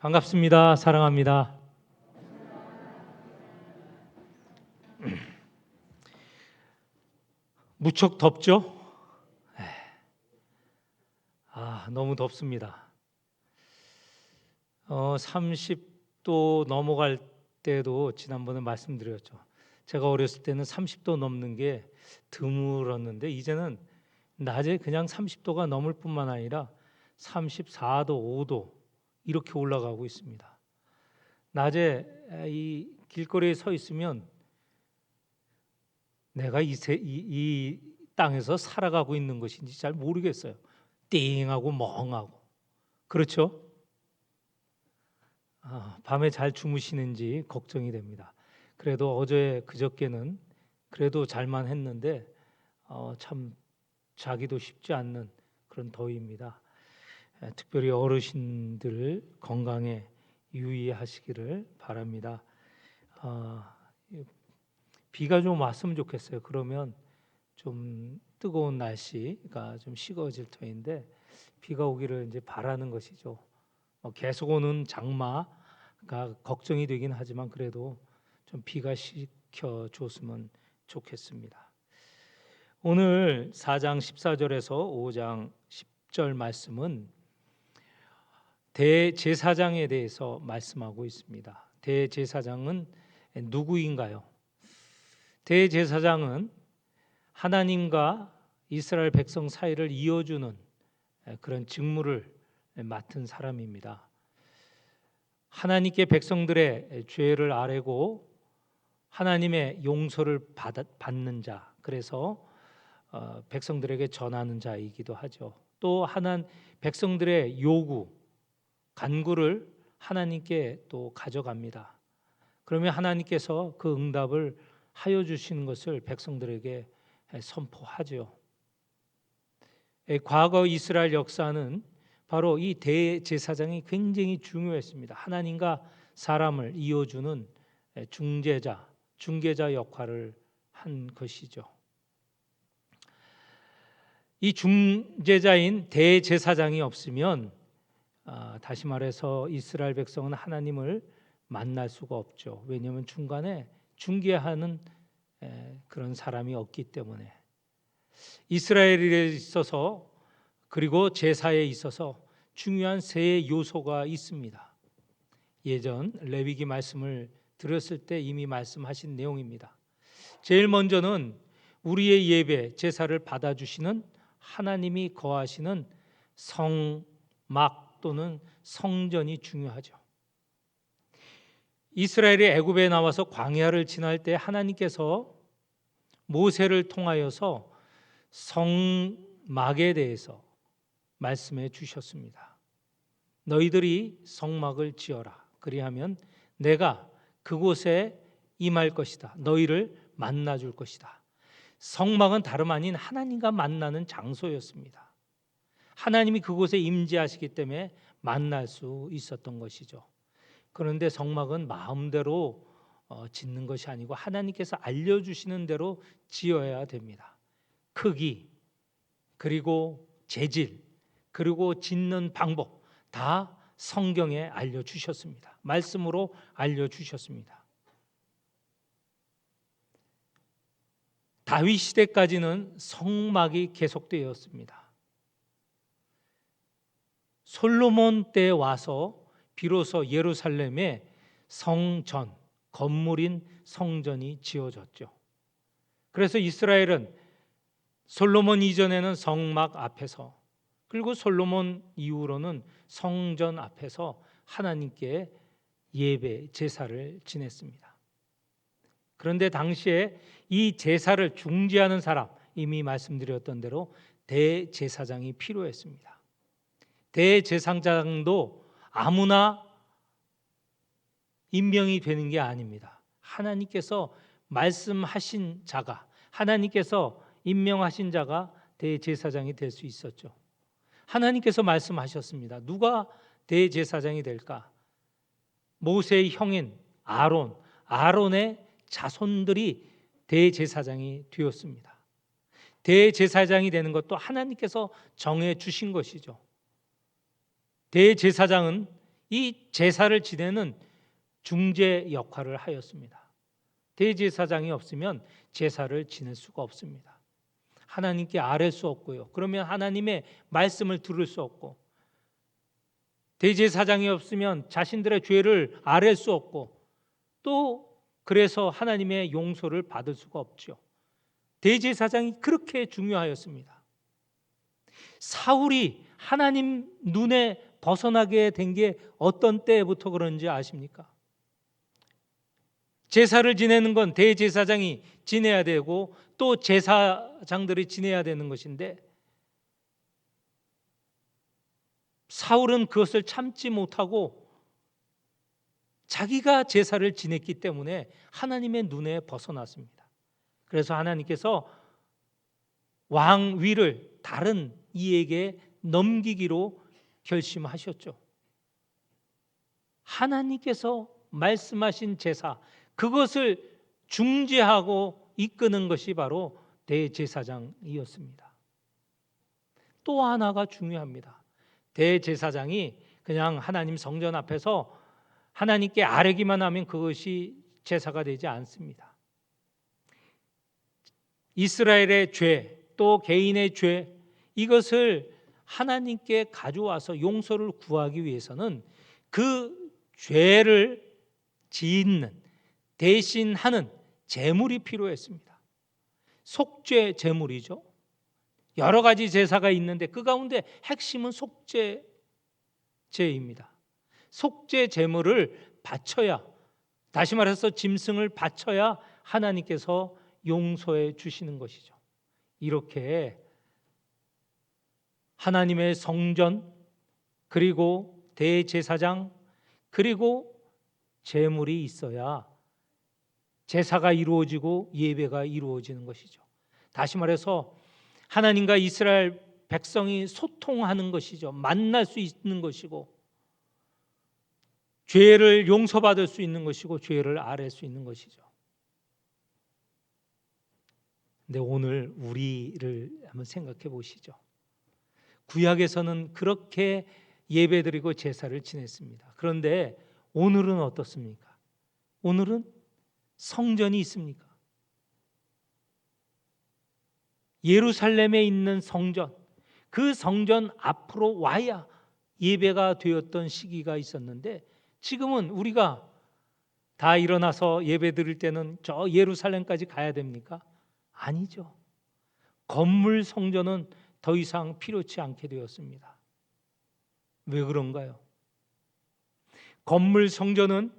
반갑습니다. 사랑합니다. 무척 덥죠? 너무 덥습니다. 30도 넘어갈 때도 지난번에 말씀드렸죠. 제가 어렸을 때는 30도 넘는 게 드물었는데 이제는 낮에 그냥 30도가 넘을 뿐만 아니라 34도, 5도 이렇게 올라가고 있습니다. 낮에 이 길거리에 서 있으면 내가 이 땅에서 살아가고 있는 것인지 잘 모르겠어요. 띵하고 멍하고. 그렇죠? 밤에 잘 주무시는지 걱정이 됩니다. 그래도 어제 그저께는 그래도 잘만 했는데 참 자기도 쉽지 않는 그런 더위입니다. 특별히 어르신들 건강에 유의하시기를 바랍니다. 비가 좀 왔으면 좋겠어요. 그러면 좀 뜨거운 날씨가 좀 식어질 터인데 비가 오기를 이제 바라는 것이죠. 계속 오는 장마가 걱정이 되긴 하지만 그래도 좀 비가 식혀 줬으면 좋겠습니다. 오늘 4장 14절에서 5장 10절 말씀은 대제사장에 대해서 말씀하고 있습니다. 대제사장은 누구인가요? 대제사장은 하나님과 이스라엘 백성 사이를 이어주는 그런 직무를 맡은 사람입니다. 하나님께 백성들의 죄를 아뢰고 하나님의 용서를 받는 자, 그래서 백성들에게 전하는 자이기도 하죠. 또 백성들의 요구, 간구를 하나님께 또 가져갑니다. 그러면 하나님께서 그 응답을 하여 주시는 것을 백성들에게 선포하죠. 과거 이스라엘 역사는 바로 이 대제사장이 굉장히 중요했습니다. 하나님과 사람을 이어주는 중개자 역할을 한 것이죠. 이 중재자인 대제사장이 없으면 다시 말해서 이스라엘 백성은 하나님을 만날 수가 없죠. 왜냐하면 중간에 중개하는 그런 사람이 없기 때문에 이스라엘에 있어서 그리고 제사에 있어서 중요한 세 요소가 있습니다. 예전 레위기 말씀을 들었을 때 이미 말씀하신 내용입니다. 제일 먼저는 우리의 예배, 제사를 받아주시는 하나님이 거하시는 성막 또는 성전이 중요하죠. 이스라엘이 애굽에 나와서 광야를 지날 때 하나님께서 모세를 통하여서 성막에 대해서 말씀해 주셨습니다. 너희들이 성막을 지어라. 그리하면 내가 그곳에 임할 것이다. 너희를 만나 줄 것이다. 성막은 다름 아닌 하나님과 만나는 장소였습니다. 하나님이 그곳에 임재하시기 때문에 만날 수 있었던 것이죠. 그런데 성막은 마음대로 짓는 것이 아니고 하나님께서 알려주시는 대로 지어야 됩니다. 크기, 그리고 재질, 그리고 짓는 방법 다 성경에 알려주셨습니다. 말씀으로 알려주셨습니다. 다윗 시대까지는 성막이 계속되었습니다. 솔로몬 때 와서 비로소 예루살렘에 성전, 건물인 성전이 지어졌죠. 그래서 이스라엘은 솔로몬 이전에는 성막 앞에서, 그리고 솔로몬 이후로는 성전 앞에서 하나님께 예배, 제사를 지냈습니다. 그런데 당시에 이 제사를 중재하는 사람, 이미 말씀드렸던 대로 대제사장이 필요했습니다. 대제사장도 아무나 임명이 되는 게 아닙니다. 하나님께서 말씀하신 자가, 하나님께서 임명하신 자가 대제사장이 될 수 있었죠. 하나님께서 말씀하셨습니다. 누가 대제사장이 될까? 모세의 형인 아론의 자손들이 대제사장이 되었습니다. 대제사장이 되는 것도 하나님께서 정해 주신 것이죠. 대제사장은 이 제사를 지내는 중재 역할을 하였습니다. 대제사장이 없으면 제사를 지낼 수가 없습니다. 하나님께 아뢰 수 없고요. 그러면 하나님의 말씀을 들을 수 없고, 대제사장이 없으면 자신들의 죄를 아뢰 수 없고, 또 그래서 하나님의 용서를 받을 수가 없죠. 대제사장이 그렇게 중요하였습니다. 사울이 하나님 눈에 벗어나게 된 게 어떤 때부터 그런지 아십니까? 제사를 지내는 건 대제사장이 지내야 되고 또 제사장들이 지내야 되는 것인데, 사울은 그것을 참지 못하고 자기가 제사를 지냈기 때문에 하나님의 눈에 벗어났습니다. 그래서 하나님께서 왕위를 다른 이에게 넘기기로 결심하셨죠. 하나님께서 말씀하신 제사, 그것을 중재하고 이끄는 것이 바로 대제사장이었습니다. 또 하나가 중요합니다. 대제사장이 그냥 하나님 성전 앞에서 하나님께 아뢰기만 하면 그것이 제사가 되지 않습니다. 이스라엘의 죄, 또 개인의 죄, 이것을 하나님께 가져와서 용서를 구하기 위해서는 그 죄를 짓는, 대신하는 제물이 필요했습니다. 속죄 제물이죠. 여러 가지 제사가 있는데 그 가운데 핵심은 속죄제입니다. 속죄 제물을 바쳐야, 다시 말해서 짐승을 바쳐야 하나님께서 용서해 주시는 것이죠. 이렇게 하나님의 성전, 그리고 대제사장, 그리고 제물이 있어야 제사가 이루어지고 예배가 이루어지는 것이죠. 다시 말해서 하나님과 이스라엘 백성이 소통하는 것이죠. 만날 수 있는 것이고, 죄를 용서받을 수 있는 것이고, 죄를 아뢰 수 있는 것이죠. 근데 오늘 우리를 한번 생각해 보시죠. 구약에서는 그렇게 예배드리고 제사를 지냈습니다. 그런데 오늘은 어떻습니까? 오늘은 성전이 있습니까? 예루살렘에 있는 성전, 그 성전 앞으로 와야 예배가 되었던 시기가 있었는데, 지금은 우리가 다 일어나서 예배 드릴 때는 저 예루살렘까지 가야 됩니까? 아니죠. 건물 성전은 더 이상 필요치 않게 되었습니다. 왜 그런가요? 건물 성전은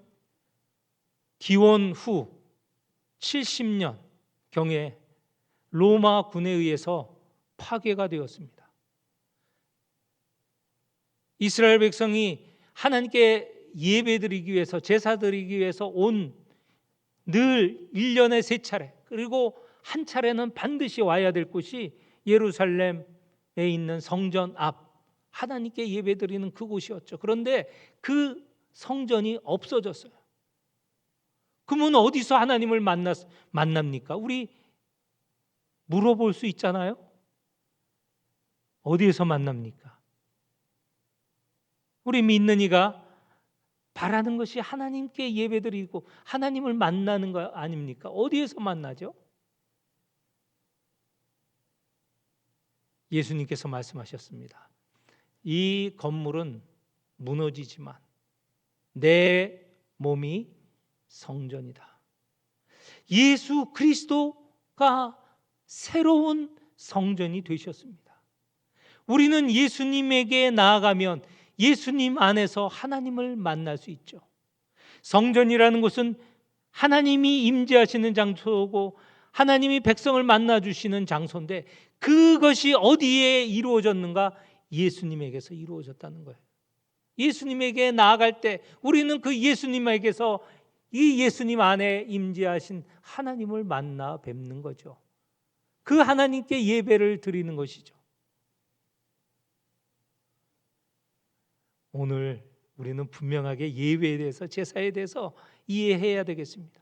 기원 후 70년 경에 로마 군에 의해서 파괴가 되었습니다. 이스라엘 백성이 하나님께 예배드리기 위해서, 제사드리기 위해서 온 늘 1년에 3차례, 그리고 한 차례는 반드시 와야 될 곳이 예루살렘에 있는 성전 앞, 하나님께 예배드리는 그곳이었죠. 그런데 그 성전이 없어졌어요. 그러면 어디서 하나님을 만납니까? 우리 물어볼 수 있잖아요. 어디에서 만납니까? 우리 믿는 이가 바라는 것이 하나님께 예배드리고 하나님을 만나는 거 아닙니까? 어디에서 만나죠? 예수님께서 말씀하셨습니다. 이 건물은 무너지지만 내 몸이 성전이다. 예수 그리스도가 새로운 성전이 되셨습니다. 우리는 예수님에게 나아가면 예수님 안에서 하나님을 만날 수 있죠. 성전이라는 것은 하나님이 임재하시는 장소고 하나님이 백성을 만나 주시는 장소인데, 그것이 어디에 이루어졌는가? 예수님에게서 이루어졌다는 거예요. 예수님에게 나아갈 때 우리는 그 예수님에게서 이 예수님 안에 임재하신 하나님을 만나 뵙는 거죠. 그 하나님께 예배를 드리는 것이죠. 오늘 우리는 분명하게 예배에 대해서, 제사에 대해서 이해해야 되겠습니다.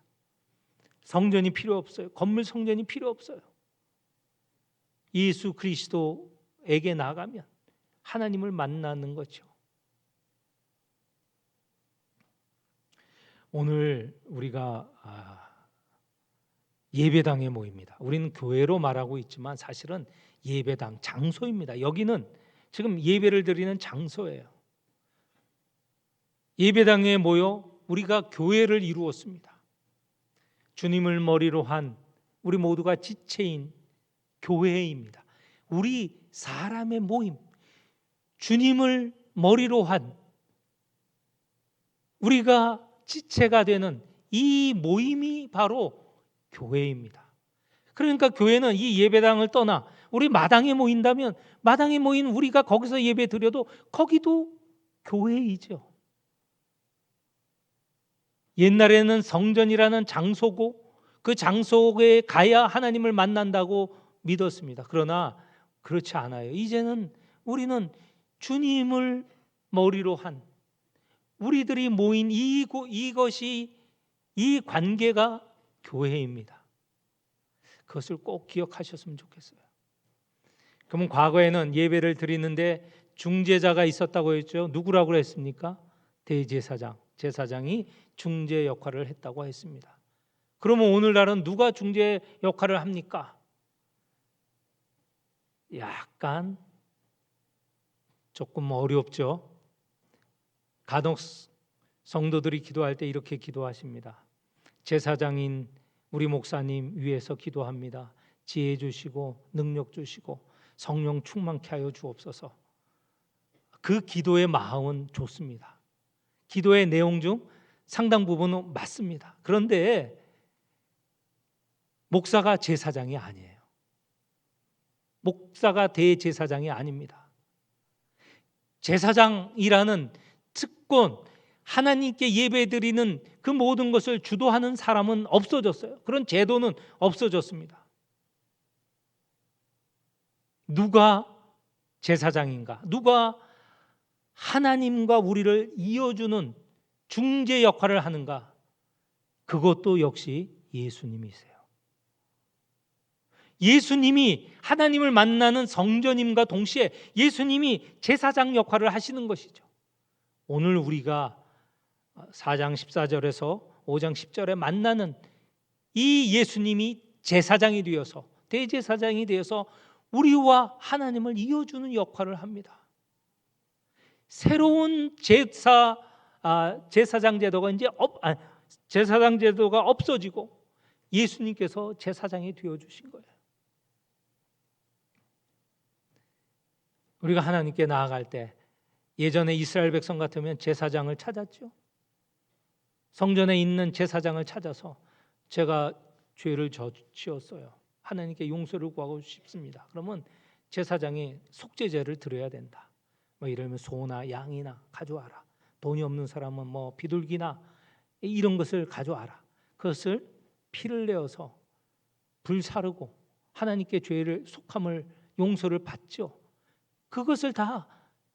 성전이 필요 없어요. 건물 성전이 필요 없어요. 예수 그리스도에게 나가면 하나님을 만나는 거죠. 오늘 우리가 예배당에 모입니다. 우리는 교회로 말하고 있지만 사실은 예배당 장소입니다. 여기는 지금 예배를 드리는 장소예요. 예배당에 모여 우리가 교회를 이루었습니다. 주님을 머리로 한 우리 모두가 지체인 교회입니다. 우리 사람의 모임, 주님을 머리로 한 우리가 지체가 되는 이 모임이 바로 교회입니다. 그러니까 교회는 이 예배당을 떠나 우리 마당에 모인다면 마당에 모인 우리가 거기서 예배 드려도 거기도 교회이죠. 옛날에는 성전이라는 장소고 그 장소에 가야 하나님을 만난다고 믿었습니다. 그러나 그렇지 않아요. 이제는 우리는 주님을 머리로 한 우리들이 모인 이것이 이 관계가 교회입니다. 그것을 꼭 기억하셨으면 좋겠어요. 그러면 과거에는 예배를 드리는데 중재자가 있었다고 했죠. 누구라고 했습니까? 대제사장. 제사장이 중재 역할을 했다고 했습니다. 그러면 오늘날은 누가 중재 역할을 합니까? 약간 조금 어렵죠. 간혹 성도들이 기도할 때 이렇게 기도하십니다. 제사장인 우리 목사님 위해서 기도합니다. 지혜 주시고 능력 주시고 성령 충만케 하여 주옵소서. 그 기도의 마음은 좋습니다. 기도의 내용 중 상당 부분은 맞습니다. 그런데 목사가 제사장이 아니에요. 목사가 대제사장이 아닙니다. 제사장이라는 특권, 하나님께 예배드리는 그 모든 것을 주도하는 사람은 없어졌어요. 그런 제도는 없어졌습니다. 누가 제사장인가? 누가 하나님과 우리를 이어주는 중재 역할을 하는가? 그것도 역시 예수님이세요. 예수님이 하나님을 만나는 성전임과 동시에 예수님이 제사장 역할을 하시는 것이죠. 오늘 우리가 4장 14절에서 5장 10절에 만나는 이 예수님이 제사장이 되어서 대제사장이 되어서 우리와 하나님을 이어주는 역할을 합니다. 새로운 제사장 제도가 이제 제사장 제도가 없어지고 예수님께서 제사장이 되어 주신 거예요. 우리가 하나님께 나아갈 때 예전에 이스라엘 백성 같으면 제사장을 찾았죠. 성전에 있는 제사장을 찾아서 제가 죄를 지었어요. 하나님께 용서를 구하고 싶습니다. 그러면 제사장이 속죄제를 드려야 된다. 뭐 이러면 소나 양이나 가져와라. 돈이 없는 사람은 뭐 비둘기나 이런 것을 가져와라. 그것을 피를 내어서 불사르고 하나님께 죄를 속함을 용서를 받죠. 그것을 다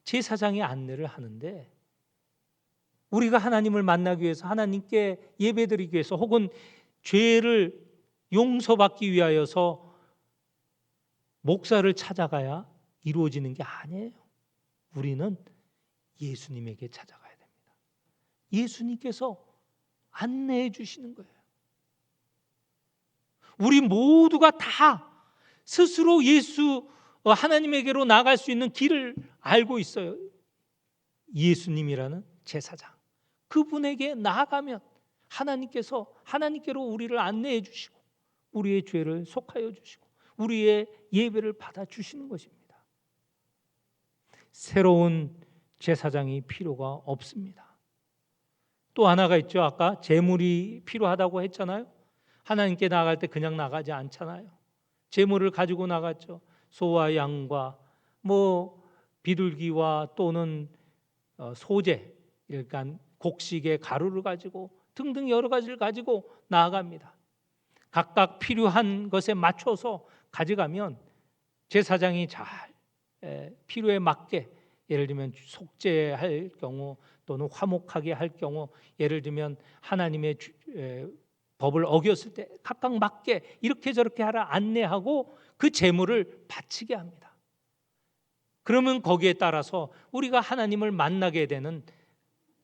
제사장이 안내를 하는데 우리가 하나님을 만나기 위해서 하나님께 예배드리기 위해서 혹은 죄를 용서받기 위하여서 목사를 찾아가야 이루어지는 게 아니에요. 우리는 예수님에게 찾아가야 됩니다. 예수님께서 안내해 주시는 거예요. 우리 모두가 다 스스로 하나님에게로 나갈 수 있는 길을 알고 있어요. 예수님이라는 제사장. 그분에게 나아가면 하나님께서 하나님께로 우리를 안내해 주시고 우리의 죄를 속하여 주시고 우리의 예배를 받아 주시는 것입니다. 새로운 제사장이 필요가 없습니다. 또 하나가 있죠. 아까 제물이 필요하다고 했잖아요. 하나님께 나갈 때 그냥 나가지 않잖아요. 제물을 가지고 나갔죠. 소와 양과 뭐 비둘기와 또는 소재, 그러니까 곡식의 가루를 가지고 등등 여러 가지를 가지고 나아갑니다. 각각 필요한 것에 맞춰서 가져가면 제사장이 잘 필요에 맞게 예를 들면 속죄할 경우 또는 화목하게 할 경우 예를 들면 하나님의 법을 어겼을 때 각각 맞게 이렇게 저렇게 하라 안내하고 그 제물을 바치게 합니다. 그러면 거기에 따라서 우리가 하나님을 만나게 되는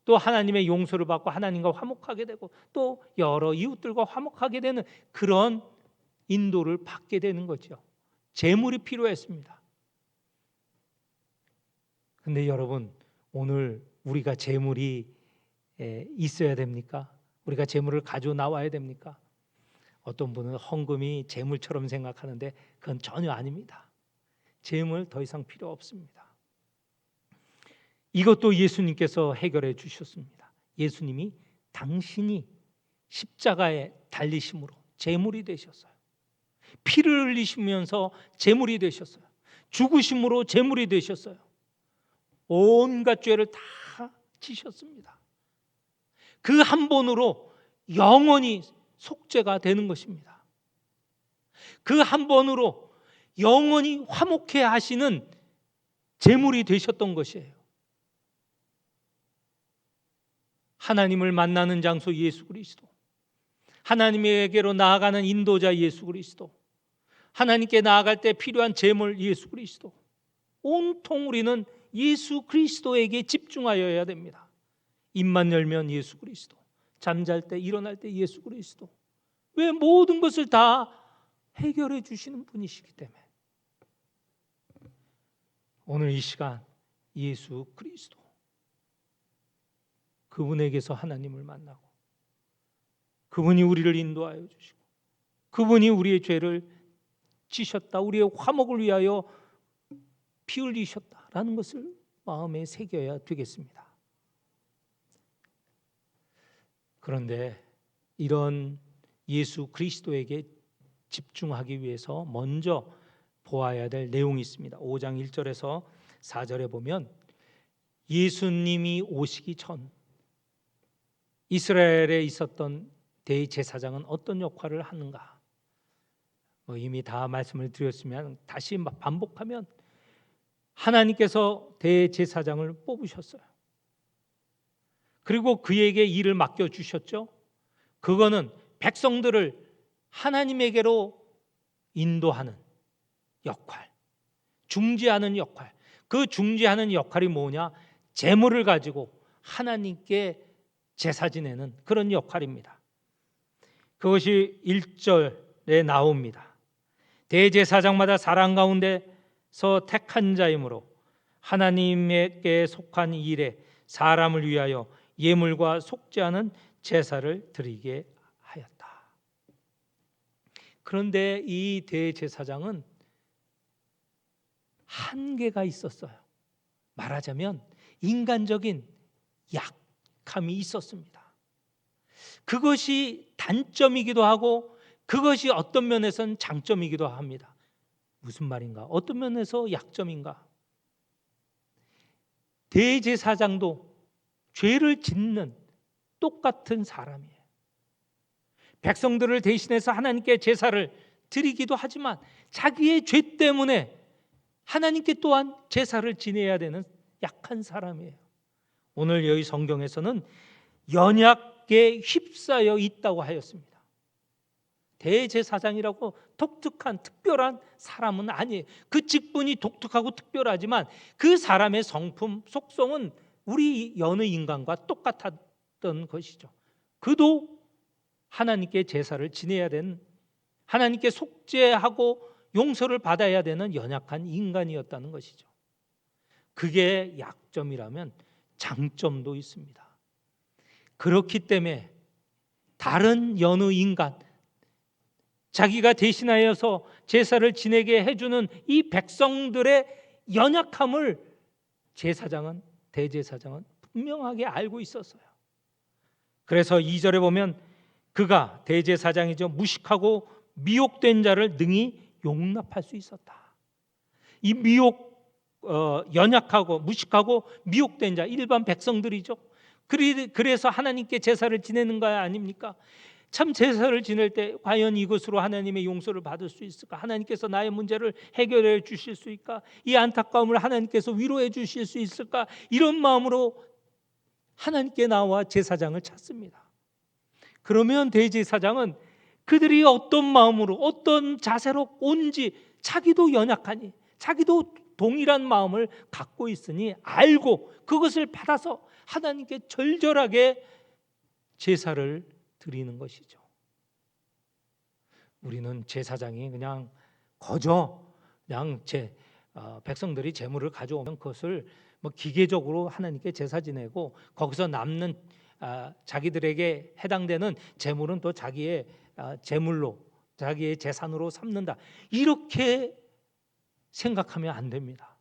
또 하나님의 용서를 받고 하나님과 화목하게 되고 또 여러 이웃들과 화목하게 되는 그런 인도를 받게 되는 거죠. 재물이 필요했습니다. 근데 여러분, 오늘 우리가 재물이 있어야 됩니까? 우리가 재물을 가져 나와야 됩니까? 어떤 분은 헌금이 재물처럼 생각하는데 그건 전혀 아닙니다. 재물 더 이상 필요 없습니다. 이것도 예수님께서 해결해 주셨습니다. 예수님이 당신이 십자가에 달리심으로 재물이 되셨어요. 피를 흘리시면서 재물이 되셨어요. 죽으심으로 재물이 되셨어요. 온갖 죄를 다 지셨습니다. 그 한 번으로 영원히 속죄가 되는 것입니다. 그 한 번으로 영원히 화목해 하시는 제물이 되셨던 것이에요. 하나님을 만나는 장소 예수 그리스도, 하나님에게로 나아가는 인도자 예수 그리스도, 하나님께 나아갈 때 필요한 제물 예수 그리스도, 온통 우리는 예수 그리스도에게 집중하여야 됩니다. 입만 열면 예수 그리스도, 잠잘 때 일어날 때 예수 그리스도. 왜? 모든 것을 다 해결해 주시는 분이시기 때문에. 오늘 이 시간 예수 그리스도, 그분에게서 하나님을 만나고 그분이 우리를 인도하여 주시고 그분이 우리의 죄를 지셨다, 우리의 화목을 위하여 피 흘리셨다라는 것을 마음에 새겨야 되겠습니다. 그런데 이런 예수 그리스도에게 집중하기 위해서 먼저 보아야 될 내용이 있습니다. 5장 1절에서 4절에 보면 예수님이 오시기 전 이스라엘에 있었던 대제사장은 어떤 역할을 하는가? 이미 다 말씀을 드렸으면 다시 반복하면 하나님께서 대제사장을 뽑으셨어요. 그리고 그에게 일을 맡겨주셨죠. 그거는 백성들을 하나님에게로 인도하는 역할, 중지하는 역할. 그 중지하는 역할이 뭐냐? 제물을 가지고 하나님께 제사 지내는 그런 역할입니다. 그것이 1절에 나옵니다. 대제사장마다 사람 가운데서 택한 자이므로 하나님께 속한 일에 사람을 위하여 예물과 속죄하는 제사를 드리게 하였다. 그런데 이 대제사장은 한계가 있었어요. 말하자면 인간적인 약함이 있었습니다. 그것이 단점이기도 하고 그것이 어떤 면에서는 장점이기도 합니다. 무슨 말인가? 어떤 면에서 약점인가? 대제사장도 죄를 짓는 똑같은 사람이에요. 백성들을 대신해서 하나님께 제사를 드리기도 하지만 자기의 죄 때문에 하나님께 또한 제사를 지내야 되는 약한 사람이에요. 오늘 여기 성경에서는 연약에 휩싸여 있다고 하였습니다. 대제사장이라고 독특한 특별한 사람은 아니에요. 그 직분이 독특하고 특별하지만 그 사람의 성품, 속성은 우리 여느 인간과 똑같았던 것이죠. 그도 하나님께 제사를 지내야 되는, 하나님께 속죄하고 용서를 받아야 되는 연약한 인간이었다는 것이죠. 그게 약점이라면 장점도 있습니다. 그렇기 때문에 다른 여느 인간, 자기가 대신하여서 제사를 지내게 해주는 이 백성들의 연약함을 대제사장은 분명하게 알고 있었어요. 그래서 2절에 보면 그가 대제사장이죠, 무식하고 미혹된 자를 능히 용납할 수 있었다. 이 연약하고 무식하고 미혹된 자, 일반 백성들이죠. 그래서 하나님께 제사를 지내는 거 아닙니까? 참 제사를 지낼 때 과연 이것으로 하나님의 용서를 받을 수 있을까? 하나님께서 나의 문제를 해결해 주실 수 있을까? 이 안타까움을 하나님께서 위로해 주실 수 있을까? 이런 마음으로 하나님께 나와 제사장을 찾습니다. 그러면 대제사장은 그들이 어떤 마음으로 어떤 자세로 온지 자기도 연약하니 자기도 동일한 마음을 갖고 있으니 알고 그것을 받아서 하나님께 절절하게 제사를 드리는 것이죠. 우리는 제사장이 그냥 그냥 백성들이 제물을 가져오면 그것을 뭐 기계적으로 하나님께 제사 지내고 거기서 남는 자기들에게 해당되는 제물은 또 자기의 제물로, 자기의 재산으로 삼는다, 이렇게 생각하면 안 됩니다.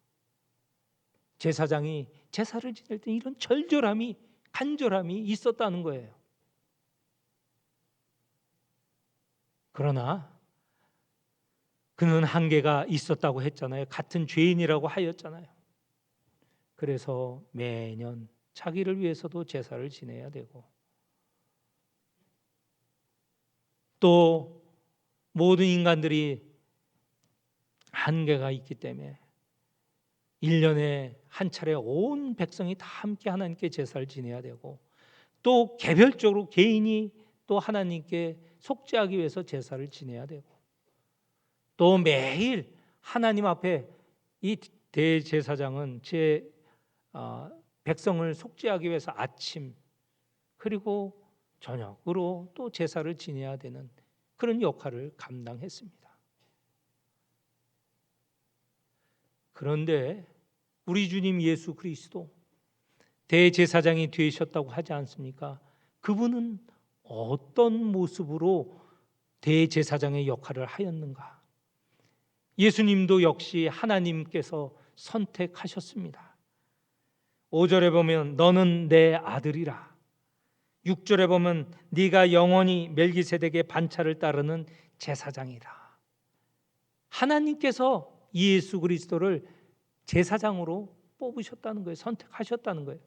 제사장이 제사를 지낼 때 이런 절절함이, 간절함이 있었다는 거예요. 그러나 그는 한계가 있었다고 했잖아요. 같은 죄인이라고 하였잖아요. 그래서 매년 자기를 위해서도 제사를 지내야 되고, 또 모든 인간들이 한계가 있기 때문에 1년에 한 차례 온 백성이 다 함께 하나님께 제사를 지내야 되고, 또 개별적으로 개인이 또 하나님께 속죄하기 위해서 제사를 지내야 되고, 또 매일 하나님 앞에 이 대제사장은 백성을 속죄하기 위해서 아침 그리고 저녁으로 또 제사를 지내야 되는 그런 역할을 감당했습니다. 그런데 우리 주님 예수 그리스도 대제사장이 되셨다고 하지 않습니까? 그분은 어떤 모습으로 대제사장의 역할을 하였는가? 예수님도 역시 하나님께서 선택하셨습니다. 5절에 보면 너는 내 아들이라, 6절에 보면 네가 영원히 멜기세덱의 반차를 따르는 제사장이라. 하나님께서 예수 그리스도를 제사장으로 뽑으셨다는 거예요. 선택하셨다는 거예요.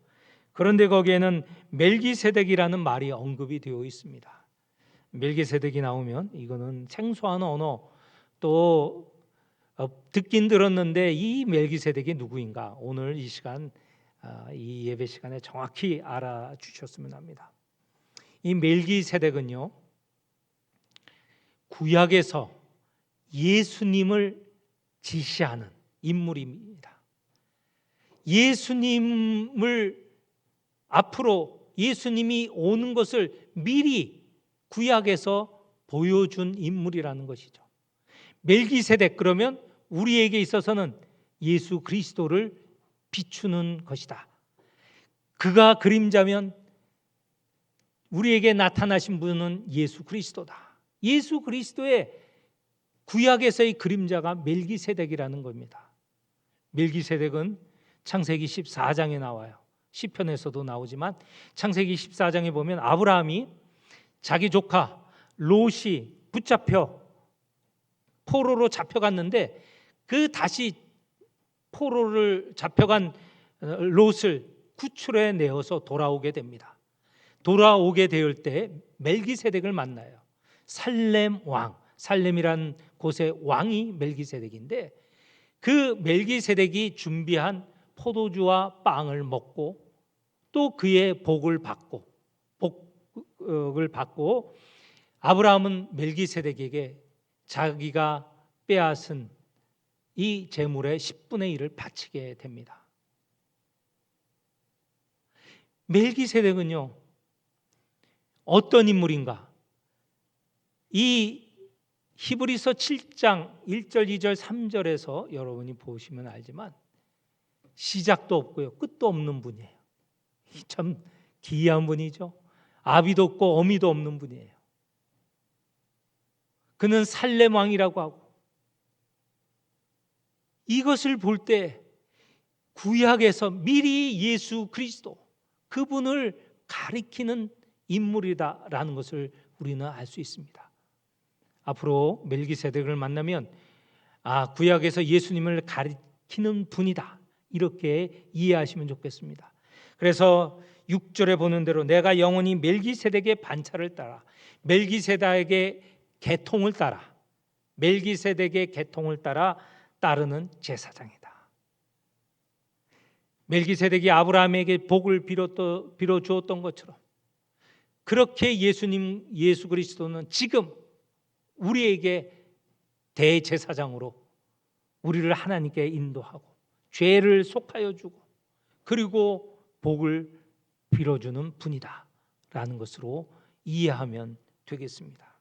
그런데 거기에는 멜기세덱이라는 말이 언급이 되어 있습니다. 멜기세덱이 나오면 이거는 생소한 언어, 또 듣긴 들었는데 이 멜기세덱이 누구인가, 오늘 이 시간, 이 예배 시간에 정확히 알아주셨으면 합니다. 이 멜기세덱은요, 구약에서 예수님을 지시하는 인물입니다. 예수님을 앞으로 예수님이 오는 것을 미리 구약에서 보여준 인물이라는 것이죠. 멜기세덱, 그러면 우리에게 있어서는 예수 그리스도를 비추는 것이다. 그가 그림자면 우리에게 나타나신 분은 예수 그리스도다. 예수 그리스도의 구약에서의 그림자가 멜기세덱이라는 겁니다. 멜기세덱은 창세기 14장에 나와요. 시편에서도 나오지만 창세기 14장에 보면 아브라함이 자기 조카 롯이 붙잡혀 포로로 잡혀갔는데, 그 다시 포로를 잡혀간 롯을 구출해 내어서 돌아오게 됩니다. 돌아오게 될 때 멜기세덱을 만나요. 살렘 왕, 살렘이란 곳의 왕이 멜기세덱인데, 그 멜기세덱이 준비한 포도주와 빵을 먹고 또 그의 복을 받고 아브라함은 멜기세덱에게 자기가 빼앗은 이 재물의 10분의 1을 바치게 됩니다. 멜기세덱은요, 어떤 인물인가? 이 히브리서 7장 1절, 2절, 3절에서 여러분이 보시면 알지만 시작도 없고요, 끝도 없는 분이에요. 참 기이한 분이죠. 아비도 없고 어미도 없는 분이에요. 그는 살렘 왕이라고 하고, 이것을 볼 때 구약에서 미리 예수 그리스도, 그분을 가리키는 인물이다라는 것을 우리는 알 수 있습니다. 앞으로 멜기세덱을 만나면 구약에서 예수님을 가리키는 분이다, 이렇게 이해하시면 좋겠습니다. 그래서 6절에 보는 대로 내가 영원히 멜기세덱의 반차를 따라, 멜기세덱의 계통을 따라, 멜기세덱의 계통을 따라 따르는 제사장이다. 멜기세덱이 아브라함에게 복을 빌어 주었던 것처럼, 그렇게 예수 그리스도는 지금 우리에게 대제사장으로 우리를 하나님께 인도하고 죄를 속하여 주고 그리고 복을 빌어주는 분이다라는 것으로 이해하면 되겠습니다.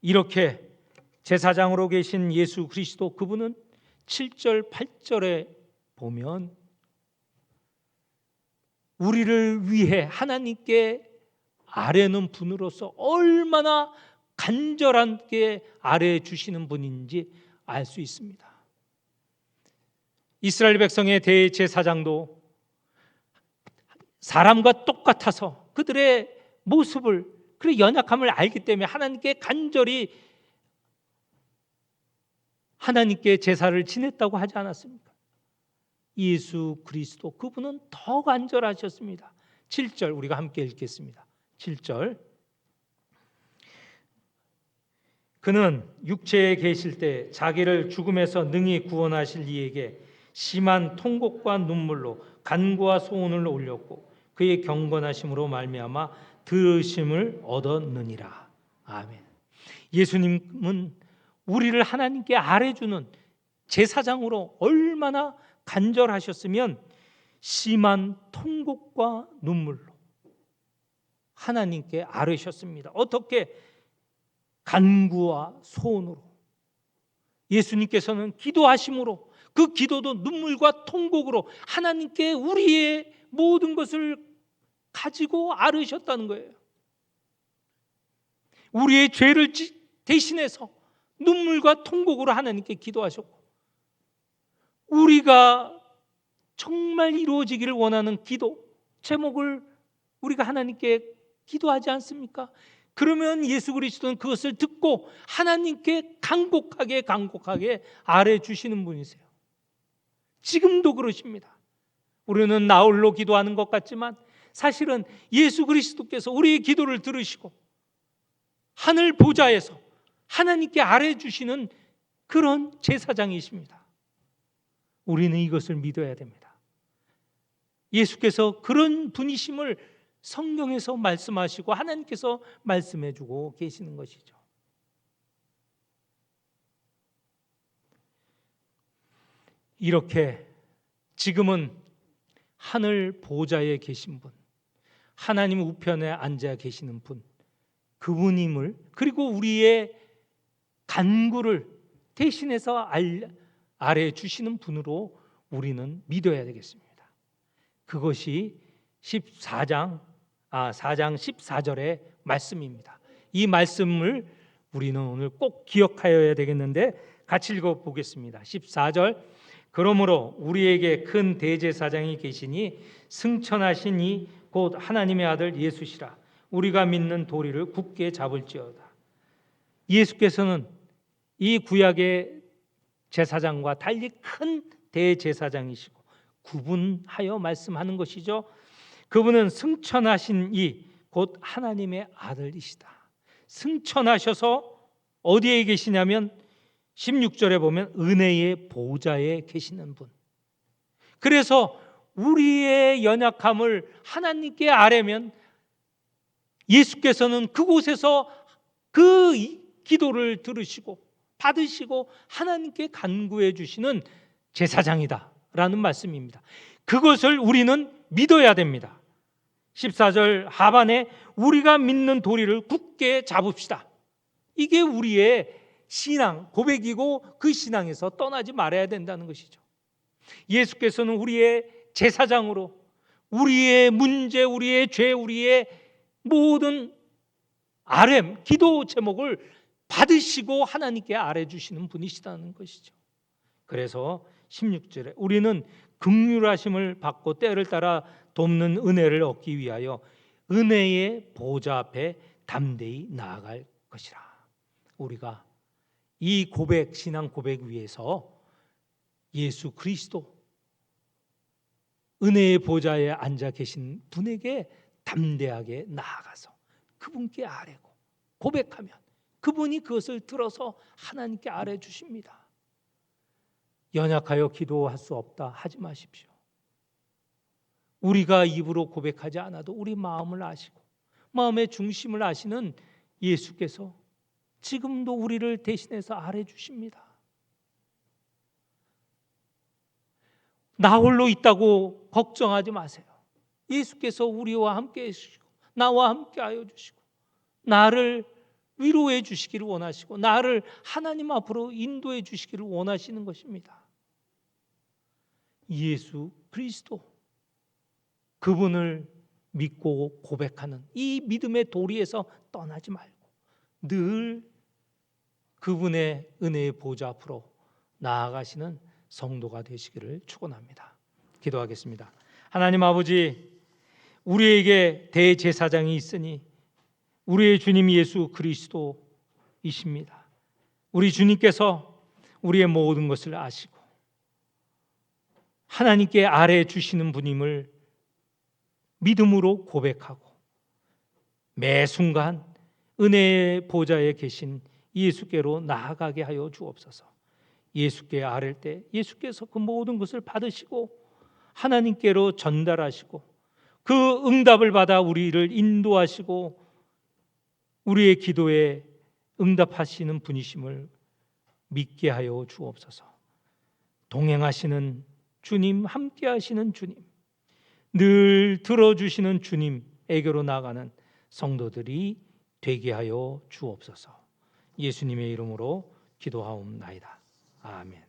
이렇게 제사장으로 계신 예수 그리스도, 그분은 7절 8절에 보면 우리를 위해 하나님께 아뢰는 분으로서 얼마나 간절하게 아뢰 주시는 분인지 알 수 있습니다. 이스라엘 백성의 대제사장도 사람과 똑같아서 그들의 모습을, 그 연약함을 알기 때문에 하나님께 간절히 하나님께 제사를 지냈다고 하지 않았습니까? 예수 그리스도, 그분은 더 간절하셨습니다. 7절 우리가 함께 읽겠습니다. 7절, 그는 육체에 계실 때 자기를 죽음에서 능히 구원하실 이에게 심한 통곡과 눈물로 간구와 소원을 올렸고 그의 경건하심으로 말미암아 들으심을 얻었느니라. 아멘. 예수님은 우리를 하나님께 아뢰주는 제사장으로 얼마나 간절하셨으면 심한 통곡과 눈물로 하나님께 아뢰셨습니다. 어떻게? 간구와 소원으로. 예수님께서는 기도하심으로, 그 기도도 눈물과 통곡으로 하나님께 우리의 모든 것을 가지고 아뢰셨다는 거예요. 우리의 죄를 대신해서 눈물과 통곡으로 하나님께 기도하셨고, 우리가 정말 이루어지기를 원하는 기도 제목을 우리가 하나님께 기도하지 않습니까? 그러면 예수 그리스도는 그것을 듣고 하나님께 간곡하게 아뢰 주시는 분이세요. 지금도 그러십니다. 우리는 나홀로 기도하는 것 같지만 사실은 예수 그리스도께서 우리의 기도를 들으시고 하늘 보좌에서 하나님께 아뢰 주시는 그런 제사장이십니다. 우리는 이것을 믿어야 됩니다. 예수께서 그런 분이심을 성경에서 말씀하시고 하나님께서 말씀해 주고 계시는 것이죠. 이렇게 지금은 하늘 보좌에 계신 분, 하나님 우편에 앉아 계시는 분, 그분임을, 그리고 우리의 간구를 대신해서 아뢰 주시는 분으로 우리는 믿어야 되겠습니다. 그것이 4장 14절의 말씀입니다. 이 말씀을 우리는 오늘 꼭 기억하여야 되겠는데 같이 읽어보겠습니다. 14절, 그러므로 우리에게 큰 대제사장이 계시니 승천하신 이 곧 하나님의 아들 예수시라. 우리가 믿는 도리를 굳게 잡을지어다. 예수께서는 이 구약의 제사장과 달리 큰 대제사장이시고 구분하여 말씀하는 것이죠. 그분은 승천하신 이 곧 하나님의 아들이시다. 승천하셔서 어디에 계시냐면 16절에 보면 은혜의 보좌에 계시는 분. 그래서 우리의 연약함을 하나님께 아뢰면 예수께서는 그곳에서 그 기도를 들으시고 받으시고 하나님께 간구해 주시는 제사장이다라는 말씀입니다. 그것을 우리는 믿어야 됩니다. 14절 하반에 우리가 믿는 도리를 굳게 잡읍시다. 이게 우리의 신앙 고백이고 그 신앙에서 떠나지 말아야 된다는 것이죠. 예수께서는 우리의 제사장으로 우리의 문제, 우리의 죄, 우리의 모든 아뢰, 기도 제목을 받으시고 하나님께 아뢰 주시는 분이시다는 것이죠. 그래서 16절에 우리는 긍휼하심을 받고 때를 따라 돕는 은혜를 얻기 위하여 은혜의 보좌 앞에 담대히 나아갈 것이라. 우리가 이 고백, 신앙 고백 위에서 예수 그리스도 은혜의 보좌에 앉아 계신 분에게 담대하게 나아가서 그분께 아뢰고 고백하면 그분이 그것을 들어서 하나님께 아뢰 주십니다. 연약하여 기도할 수 없다 하지 마십시오. 우리가 입으로 고백하지 않아도 우리 마음을 아시고 마음의 중심을 아시는 예수께서 지금도 우리를 대신해서 아뢰 주십니다. 나 홀로 있다고 걱정하지 마세요. 예수께서 우리와 함께 해주시고 나와 함께 하여 주시고 나를 위로해 주시기를 원하시고 나를 하나님 앞으로 인도해 주시기를 원하시는 것입니다. 예수 그리스도, 그분을 믿고 고백하는 이 믿음의 도리에서 떠나지 말고 늘 그분의 은혜의 보좌 앞으로 나아가시는 성도가 되시기를 축원합니다. 기도하겠습니다. 하나님 아버지, 우리에게 대제사장이 있으니 우리의 주님 예수 그리스도이십니다. 우리 주님께서 우리의 모든 것을 아시고 하나님께 아뢰 주시는 분임을 믿음으로 고백하고 매 순간 은혜의 보좌에 계신 예수께로 나아가게 하여 주옵소서. 예수께 아뢰 때 예수께서 그 모든 것을 받으시고 하나님께로 전달하시고 그 응답을 받아 우리를 인도하시고 우리의 기도에 응답하시는 분이심을 믿게 하여 주옵소서. 동행하시는 주님, 함께 하시는 주님, 늘 들어주시는 주님에게로 나가는 성도들이 되게 하여 주옵소서. 예수님의 이름으로 기도하옵나이다. 아멘.